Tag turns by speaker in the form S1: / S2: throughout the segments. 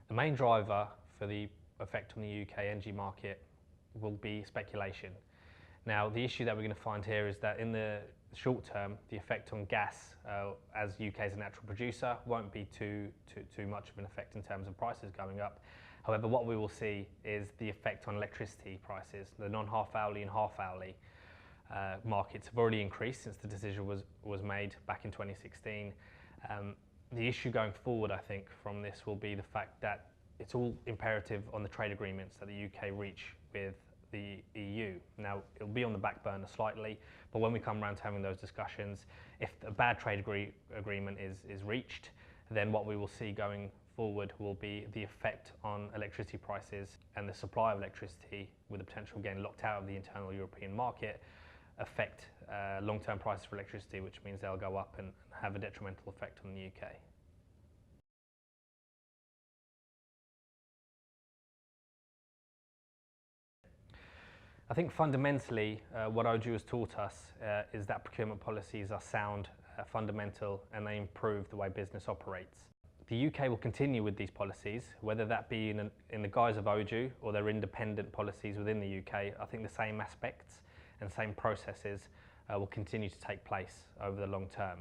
S1: The main driver for the effect on the UK energy market will be speculation. Now, the issue that we're going to find here is that in the short term, the effect on gas, as UK as a natural producer, won't be too much of an effect in terms of prices going up. However, what we will see is the effect on electricity prices. The non-half-hourly and half-hourly markets have already increased since the decision was made back in 2016. The issue going forward, I think, from this will be the fact that it's all imperative on the trade agreements that the UK reach with the EU. Now, it'll be on the back burner slightly, but when we come around to having those discussions, if a bad trade agreement is reached, then what we will see going forward will be the effect on electricity prices and the supply of electricity, with the potential getting locked out of the internal European market, affect long-term prices for electricity, which means they'll go up and have a detrimental effect on the UK. I think fundamentally what OJEU has taught us is that procurement policies are sound, fundamental, and they improve the way business operates. The UK will continue with these policies, whether that be in the guise of OJEU or their independent policies within the UK. I think the same aspects and same processes will continue to take place over the long term.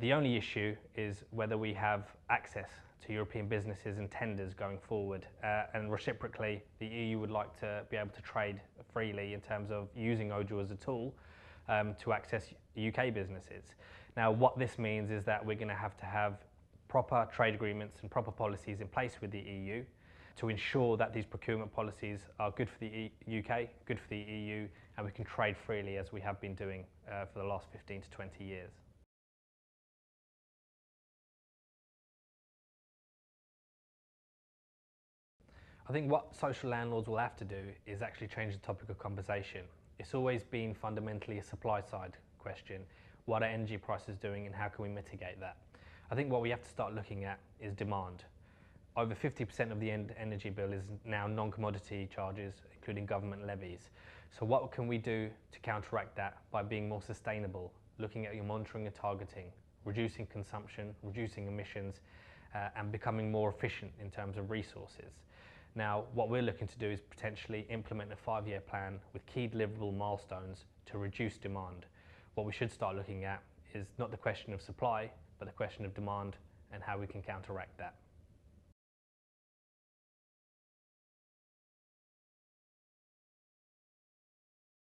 S1: The only issue is whether we have access to European businesses and tenders going forward, and reciprocally the EU would like to be able to trade freely in terms of using OJEU as a tool to access UK businesses. Now, what this means is that we're going to have proper trade agreements and proper policies in place with the EU to ensure that these procurement policies are good for the UK, good for the EU, and we can trade freely as we have been doing for the last 15 to 20 years. I think what social landlords will have to do is actually change the topic of conversation. It's always been fundamentally a supply side question. What are energy prices doing and how can we mitigate that? I think what we have to start looking at is demand. Over 50% of the energy bill is now non-commodity charges, including government levies. So what can we do to counteract that by being more sustainable, looking at your monitoring and targeting, reducing consumption, reducing emissions, and becoming more efficient in terms of resources? Now, what we're looking to do is potentially implement a 5-year plan with key deliverable milestones to reduce demand. What we should start looking at is not the question of supply, but the question of demand and how we can counteract that.